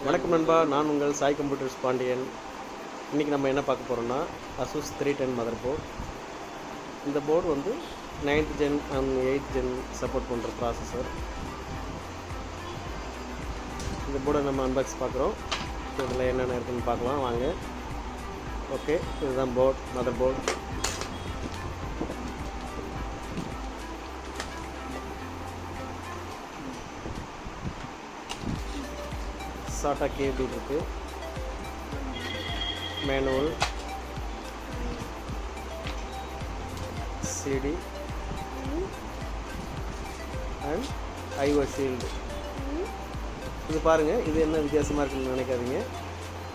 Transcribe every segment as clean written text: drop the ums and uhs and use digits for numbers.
வணக்கம் நண்பா, நான் உங்கள் சாய் கம்ப்யூட்டர்ஸ் பாண்டியன். இன்றைக்கி நம்ம என்ன பார்க்க போகிறோம்னா Asus 310 மதர்போர்ட். இந்த போர்டு வந்து 9th gen and 8th gen support பண்ணுற ப்ராசஸர். இந்த போர்டை நம்ம அன்பாக்ஸ் பார்க்குறோம். இதில் என்னென்ன இருக்குதுன்னு பார்க்கலாம் வாங்க. ஓகே, இதுதான் போர்ட், மதர்போர்ட். SATA கேபிள் இருக்குது, manual, CD and IO shield. இது பாருங்கள், இது என்ன வித்தியாசமாக இருக்குதுன்னு நினைக்காதீங்க.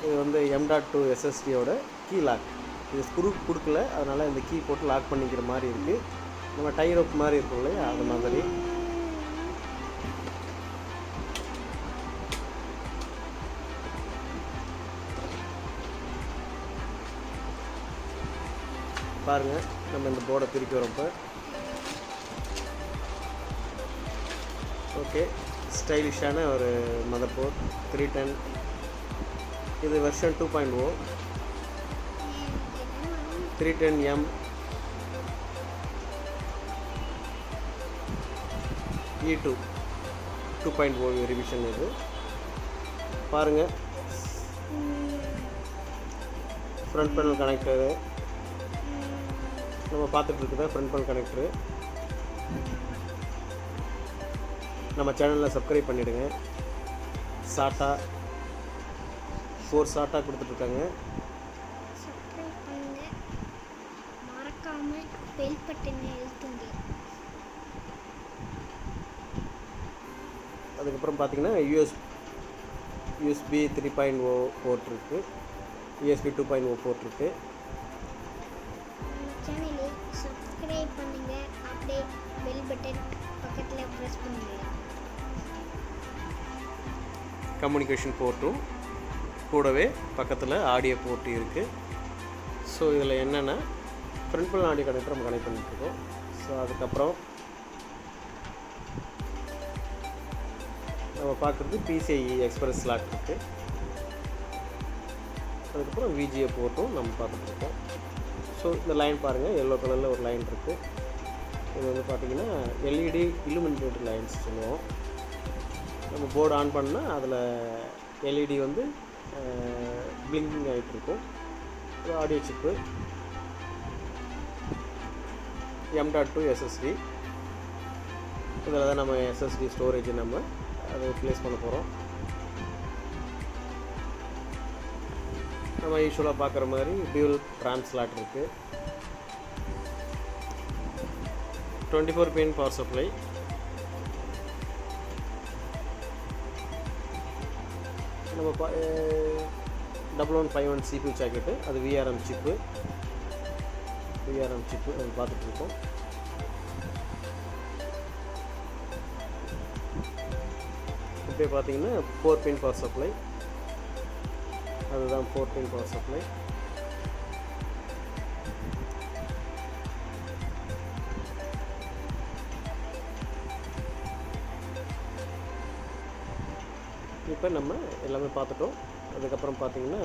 இது வந்து M.2 SSDயோட கீ லாக். இது ஸ்க்ரூ கொடுக்கல, அதனால் இந்த கீ போட்டு லாக் பண்ணிக்கிற மாதிரி இருக்குது. நம்ம டை ரோப் மாதிரி இருக்கும் இல்லையா, அது மாதிரி. பாருங்கள், நம்ம இந்த போர்டை பிரிக்க வரப்போ ஓகே, ஸ்டைலிஷான ஒரு மதர்போர்ட் 310. இது வெர்ஷன் 2.0 310M-ER2 2.0 ரிவிஷன். இது பாருங்கள், ஃப்ரண்ட் பேனல் கனெக்டரு நம்ம பார்த்துட்டு இருக்குது. Front panel connector. நம்ம சேனலில் சப்ஸ்கிரைப் பண்ணிவிடுங்க. SATA 4 SATA கொடுத்துட்ருக்காங்க. சப்ஸ்கிரைப் பண்ணுங்க, மறக்காமல் பெல் பட்டனை அழுத்துங்க. அதுக்கப்புறம் பார்த்தீங்கன்னா USB 3.0 போர்ட் இருக்குது, USB 2.0 போர்ட் இருக்குது. சேனலை சப்ஸ்கிரைப் பண்ணுங்க, அப்படியே பெல் பட்டன் பக்கத்தில் ப்ரெஸ் பண்ணுங்க. கம்யூனிகேஷன் போர்ட்டும் கூடவே பக்கத்தில் ஆடியோ போர்ட் இருக்குது. ஸோ இதில் என்னென்னா ஃப்ரண்ட் பேனல் ஆடியோ கனெக்டர் நம்ம கனெக்ட் பண்ணிட்டுருக்கோம். ஸோ அதுக்கப்புறம் நம்ம பார்க்குறது PCIe எக்ஸ்பிரஸ் ஸ்லாட் இருக்குது. அதுக்கப்புறம் VGA போர்ட்டும் நம்ம பார்த்துட்ருக்கோம். ஸோ இந்த லைன் பாருங்கள், எல்லோ கலரில் ஒரு லைன் இருக்குது. இது வந்து பார்த்திங்கன்னா LED இல்லுமினேட்டட் லைன்ஸ் சொல்லுவோம். நம்ம போர்டு ஆன் பண்ணால் அதில் LED வந்து பிளிங்கிங் ஆகிட்டுருக்கும். ஒரு ஆடியோ சிப்பு, M.2 SSD. இதில் தான் நம்ம SSD ஸ்டோரேஜ் நம்ம அதை ப்ளேஸ் பண்ண போகிறோம். நம்ம யூஸ்வலாக பார்க்குற மாதிரி டியூல் RAM ஸ்லாட் இருக்குது. 24 pin பவர் சப்ளை. நம்ம 1151 CPU சாக்கெட்டு, அது VRM சிப்பு அது பார்த்துட்ருக்கோம். இப்போ பார்த்தீங்கன்னா 4 pin பவர் சப்ளை, அதுதான் 4 pin பவர் சப்ளை. இப்போ நம்ம எல்லாமே பார்த்துட்டோம். அதுக்கப்புறம் பார்த்திங்கன்னா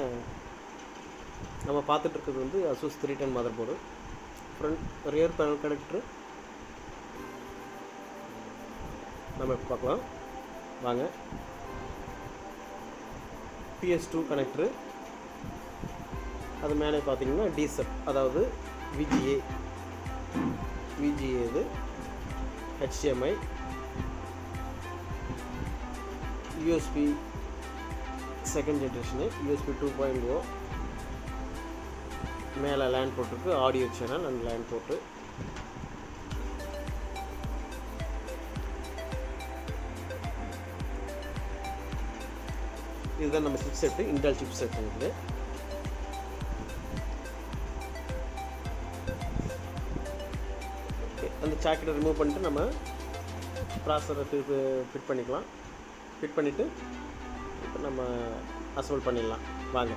நம்ம பார்த்துட்ருக்கிறது வந்து Asus 310 motherboard. Front rear panel connector நம்ம இப்போ பார்க்கலாம் வாங்க. PS2 கனெக்டரு, அது மேலே பார்த்தீங்கன்னா டிசப், அதாவது VGA இது HDMI, USB second generation, USB 2.0. மேலே லேண்ட் போட்டிருக்கு, ஆடியோ சேனல் அண்ட் லேண்ட் போட்டு. இதுதான் நம்ம chip set, Intel chip set இருக்குது. ஓகே, அந்த சாக்கெட்டை ரிமூவ் பண்ணிட்டு நம்ம ப்ராசஸரை ஃபிட் பண்ணிக்கலாம். ஃபிட் பண்ணிவிட்டு இப்போ நம்ம அசம்பிள் பண்ணிடலாம் வாங்க.